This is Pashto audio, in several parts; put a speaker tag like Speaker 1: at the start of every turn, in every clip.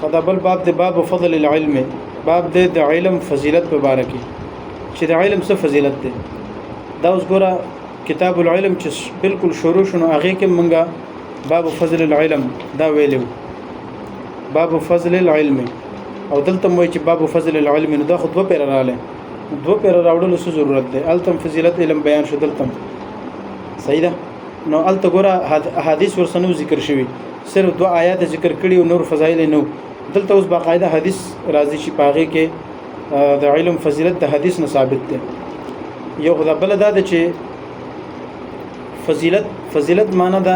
Speaker 1: خدا بل باب د باب فضل العلم، باب د علم فضیلت په باره کې چې د علم څه فضیلت ده. دا اوس ګوره کتاب العلم چې بالکل شروع شنو هغه کې مونږه باب فضل العلم دا ویلو، باب فضل العلم، او دلته مو چې باب فضل العلم نو دا خو دوه پیر رااله، دوه پیر راوړل څه ضرورت ده. التم فضیلت علم بیان شو دلته صحیح ده. نو الته ګوره احادیث ورسنو ذکر شوی، صرف دوه آیات ذکر کړي او نور فضایل نو. دلته اوس باقاعده حدیث راځي چې پاغه کې د علم فضیلت د حدیث نه ثابت ده. یو خدای بل دا ده چې فضیلت معنی دا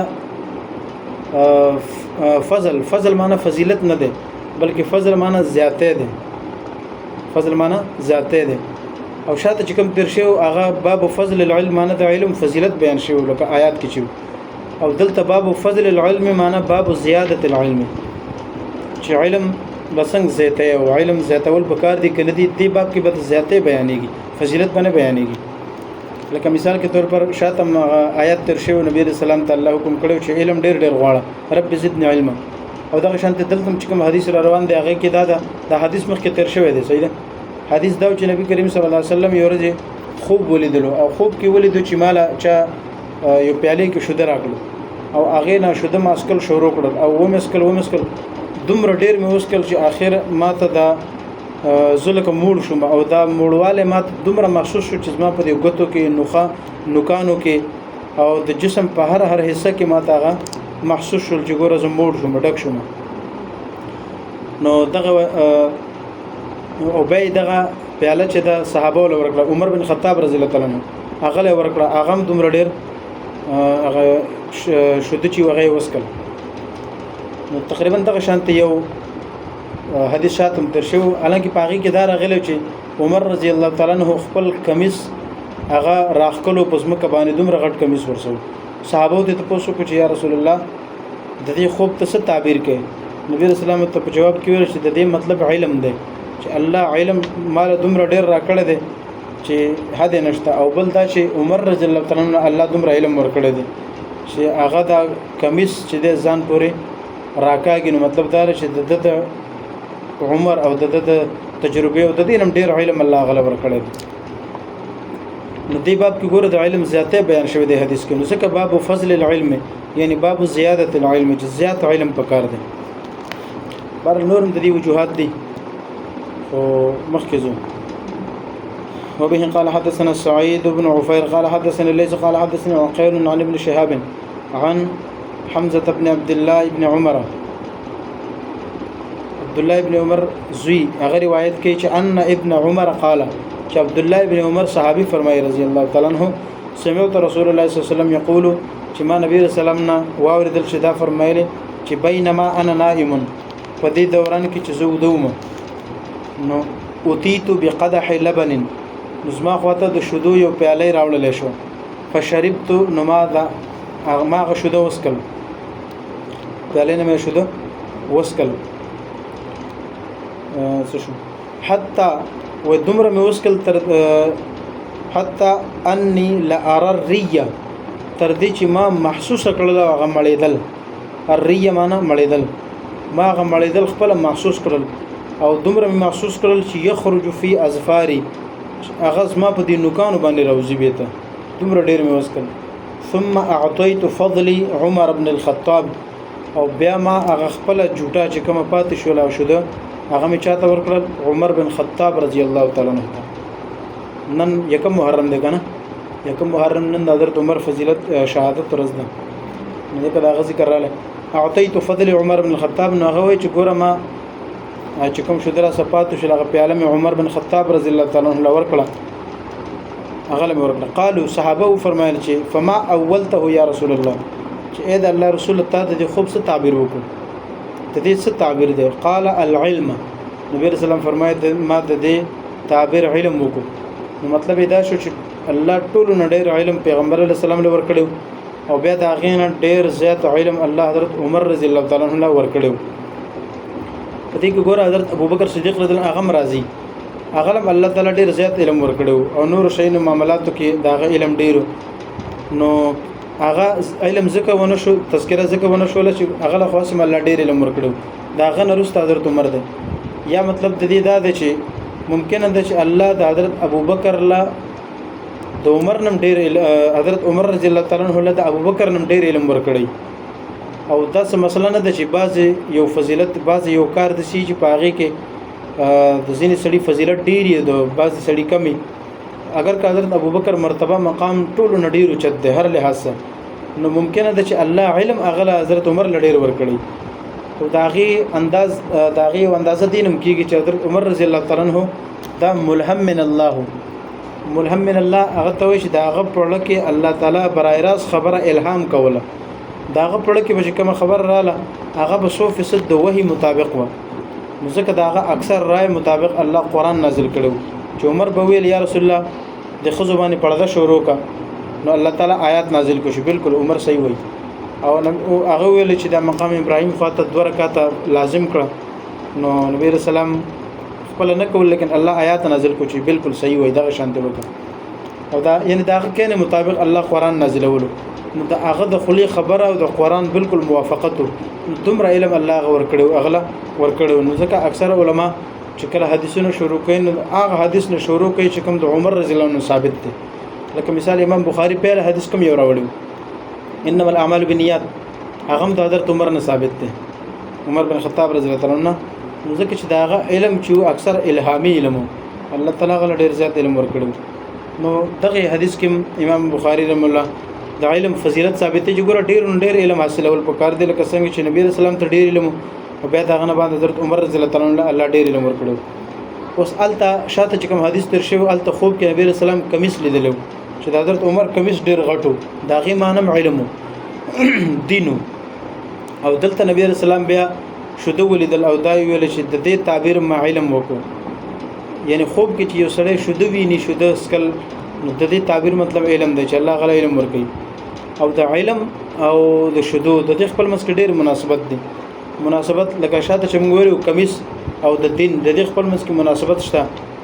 Speaker 1: فضل معنی فضیلت نه ده، بلکې فضل معنی زیاته ده، فضل معنی زیاته ده. او شاته چې کوم تر شو هغه باب فضل العلم معنی د علم فضیلت بیان شوی لکه آیات کې شو. او دلته باب فضل العلم معنی باب زیادت العلم، چې علم بسنګ زیاته او علم زیاتول پکار دي کنه دي دی باب کې به زیاته بیانېږي، فضیلت باندې بیانېږي. لکه مثال کے طور پر شاتم آیات تر شو نبی رسول الله تعالی حکم کړو چې علم ډېر ډېر غواړه، رب زدنی علما. او دغه شانت دلته چې کوم حدیث را روان دی هغه کې دا حدیث مخکې تر شوی دی صحیح ده. حدیث دا چې نبی کریم صلی الله علیه وسلم یو ورځ خوب ولیدلو، او خوب کې ولیدو چې مالا چا یو پیاله کې شوده راکړو او هغه نه شوده ماسکل شروع کړل او ومسکل دومره ډېر مې وسکل چې اخر ماته دا زلک موړ شوم، او دا موړواله مات دومره محسوس شو چې ما په دې غوتو کې نوکانو کې او د جسم په هر حصہ کې ماته هغه محسوس شول چې ګوره زه موړ شوم، ډک شوم. نو دغه او به دغه پیاله چې د صحابه ول ورکړه، عمر بن خطاب رضی الله تعالی عنہ هغه له ورکړه، هغه دومره ډېر هغه شود چې هغه وسکل. نو تقریبا دغه شانت یو حدیث شاتم تر شو، حالانکه پاغي کې دا راغلی چې عمر رضی الله تعالی عنہ خپل کمیس هغه راخکلو پسمکه باندې دومره غټ کمیس ورسو. صحابه ته تاسو کو چې یا رسول الله د دې خوب ته څه تعبیر کوي؟ نبی رسول الله ته په جواب کې ویل چې د دې مطلب علم دی، چې الله علم مال دومره ډېر راکړی دی چې حد نشته. او بل دا چې عمر رضی الله تعالی عنہ الله دومره علم ورکړی دی چې هغه دا کمیس چې د ځان پورې راکاږي. نو مطلب دا چې د عمر او د تجربه او د دینم ډیر علم الله غلا ورکړی دی. نو دی باب کې ګوره د علم زیاته بیان شوی دی حدیث کې. نو ځکه باب فضل العلم یعنی باب زیادت العلم، چې زیات علم پکار دی. بر نورم د دې وجوهات دي او مخکې زو. وبه قال حدثنا سعيد بن عفير قال حدثنا الليث قال حدثنا عقيل عن ابن شهاب عن حمزة بن عبد الله بن عمر، عبد الله ابن عمر زوی هغه روایت کوي چې ان ابن عمر قال، چې عبد الله ابن عمر صحابي فرمایي رضی الله تعالی عنہ، سمعت رسول الله صلی الله علیه وسلم یقول، چې ما نبی رسول الله نه واوریدل چې دا فرمایلی چې بینما انا نائم، په دې دوران کې چې زه ودوم، نو اوتیت بقدح لبن، نظما خواته د شودو یو پیاله راوړل شو، فشربت، نو ما غشوده وسکل، پیاله نه مې شوده وسکل حتی و دمر میں وسکل تر حتی انی لارى الریه، تر دې چې ما محسوس کړل هغه مړېدل. الریه معنا مړېدل، ما هغه مړېدل خپل محسوس کړل، او دمر میں محسوس کړل چې یخرج فی اظفاری، هغه ما په دې نوکانو باندې راوځي بیته، دمر ډېر مې وسکل. ثم اعطيت فضلي عمر بن الخطاب، او بیا ما هغه خپل جوټه چې کومه پاتې شول او شوده هغه می چاته ورکړل عمر بن خطاب رضی الله تعالی عنہ. نن یکم محرم دی کنه، یکم محرم نن د حضرت عمر فضیلت شهادت ورځ ده. نو کله هغه ذکر رااله اعطيت فضل عمر بن الخطاب، نو هغه وی چې ګوره ما چې کوم شو درا صفات شو هغه پیاله می عمر بن خطاب رضی الله تعالی عنہ ورکړه، هغه له ورکړه. قالو صحابه فرمایل چې فما اولته یا رسول الله، چې اې د الله رسول ته د خوب څه تعبیر وکړو، ته دې څه تعبیر دی؟ قال العلم، نبی رسول الله فرمایي ما د دې تعبیر علم وکړو. نو مطلب دا شو چې الله ټول نه ډېر علم پیغمبر علیه السلام له ورکړو، او بیا دا غین ډېر زیات علم الله حضرت عمر رضی الله تعالی عنہ ورکړو. پدې کې ګور حضرت ابوبکر صدیق رضی الله عنه راضي، هغه الله تعالی ډېر زیات علم ورکړو، او نور شین معاملاتو کې دا علم ډېر. نو هغه علم زکه ونه شو تذکره زکه ونه شو چې هغه له خاصه الله ډیر علم ورکړو دا غن رست حضرت عمر دی یا مطلب د دې دا دی چې ممکن ده چې الله د حضرت ابوبکر لا د عمر نم ډیر حضرت عمر رضی الله تعالی عنہ له د ابوبکر نم ډیر علم ورکړي او دا څه مسله نه ده چې بعض یو فضیلت بعض یو کار د شي چې پاغي کې د ځینې سړي فضیلت ډیر دی د بعض سړي کمی اگر که حضرت ابوبکر مرتبه مقام ټول نډیر چت ده هر لحاظ نو ممکن ده چې الله علم اغله حضرت عمر لډیر ورکړي او داغي اندازه دینم کیږي چې حضرت عمر رضی الله تعالی عنہ دا ملهم من الله هغه ته وي چې دا هغه پړه کې الله تعالی برای راست خبره الهام کوله دا هغه پړه کې به کوم خبر رااله هغه به 100% د وحي مطابق و ځکه دا هغه اکثر رائے مطابق الله قران نازل کړو چې عمر به ویل یا رسول الله د خزو باندې پړده شروع کا نو الله تعالی آیات نازل کړي بالکل عمر صحیح وای او هغه ویل چې د مقام ابراهیم خاطر 2 رکعات لازم کړه نو نبی رسول الله خپل نه کول لیکن الله آیات نازل کړي چې بالکل صحیح وای دا شانته وکړه او دا یعنی دا کنه مطابق الله قران نازلولو نو دا هغه د خلی خبره او د قران بالکل موافقت دومره علم الله ور کړو اغله ور کړو نو ځکه اکثر علما چې کله حدیثونه شروع کین هغه حدیث نه شروع کوي چې کوم د عمر رضی الله عنه ثابت دی لکه مثال امام بخاری په حدیث کوم یو راوړو انما الاعمال بالنیات هغه د حضرت عمر نه ثابت دی عمر بن خطاب رضی الله تعالی عنہ ځکه چې دا علم چې اکثر الهامي علم الله تعالی غل ډیر زیات علم ور کړو نو دغه حدیث کې امام بخاری رحم الله د علم فضیلت ثابت دی چې ګور ډیر علم حاصلول پکار دی لکه څنګه چې نبی رسول الله ته ډیر علم او بیا دا غنه باندې حضرت عمر رضی الله تعالی عنہ الله ډیر علم ورکړو اوس الته شاته چې کوم حدیث تر شو الته خوب کې نبی رسول الله کمیس لیدلو چې حضرت عمر کمیس ډیر غټو داغه معنی علم دینو او دلته نبی رسول الله بیا شوده ولیدل او دا ویل چې د دې تعبیر ما علم وکړو یعنی خوب کې چې یو سړی شوده ویني شوده سکل نو د دې تعبیر مطلب علم دی چې الله غل علم ورکړي او د علم او د شودو د خپل مسک ډیر مناسبت دي مناسبت لکه شاته چې موږ ویلو کمیس او د دین د خپل مسک مناسبت شته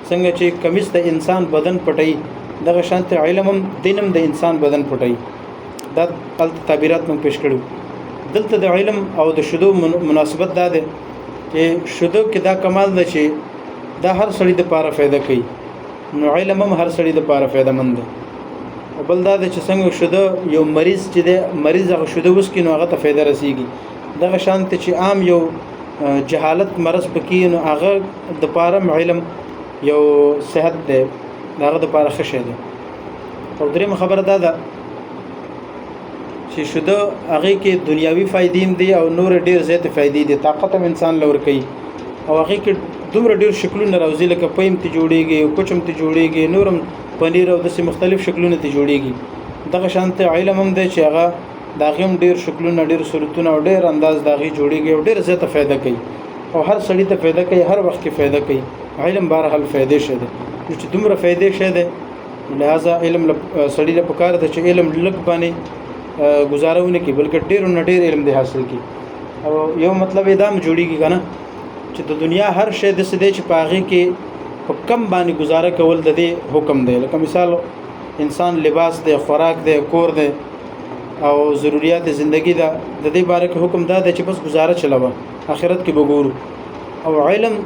Speaker 1: څنګه چې کمیس د انسان بدن پټي دغه شانت علم هم دینم د انسان بدن پټي دا تعبیرات موږ پیش کړو دلته د علم او د شودو مناسبت دا ده چې شودو کې دا کمال ده چې دا هر سړي د پاره فائدہ کوي نو علم هم هر سړي د پاره فائدہ مند ده او بل دا چې څنګه شودو یو مریض چې د مریض هغه شودو وس کې نو هغه ته فائدہ رسیږي دغه شانت چې عام یو جهالت مرض پکې نو هغه د پاره علم یو صحت ده هغه د پاره خشه ده او دریم خبره ده چې شوده هغه کې دنیاوی فائدې دي او نور ډیر زیات فائدې دي طاقت هم انسان لور کوي او هغه کې دومره ډیر شکلونه راوځي لکه پېم ته جوړيږي او کوچم ته جوړيږي نورم پنیر او داسې مختلف شکلونه ته جوړيږي دغه شانت علم هم دی چې هغه داغه هم ډیر شکلونه ډیر صورتونه او ډیر انداز داغي جوړيږي او ډیر زیات فائدہ کوي او هر سړی ته فائدہ کوي هر وخت کې فائدہ کوي علم بهر حل فائدې شه ده چې دومره فائدې شه ده لہذا علم سړی له پکار ده چې علم لک باندې گزارونه کې بلکې ډیر نه ډیر علم دی حاصل کی او یو مطلب ادم جوړیږي کنه چې د دنیا هر شی د سده چې پاغي کې په کم باندې گزاره کول د دې حکم دی لکه مثال انسان لباس دی خوراک دی کور دی او ضرورت زندگی دا د دې باره کې حکم دا دی چې بس گزاره چلاوه آخرت کې وګورو او علم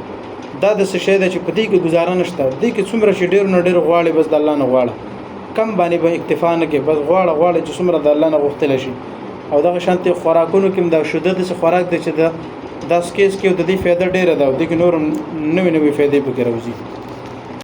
Speaker 1: دا د څه شی دی چې په دې کې گزاره نشته دې کې څومره چې ډیر نه ډیر غواړي بس د الله نه غواړي کم باندې به اکتفا نه کې بس غواړي چې څومره د الله نه غوښتل شي او دغه شانتي خوراکونو کې دا شوده د خوراک د چې د 10 کیس کې د دې فائدہ ډیره ده د نور نوې فائدې به راوځي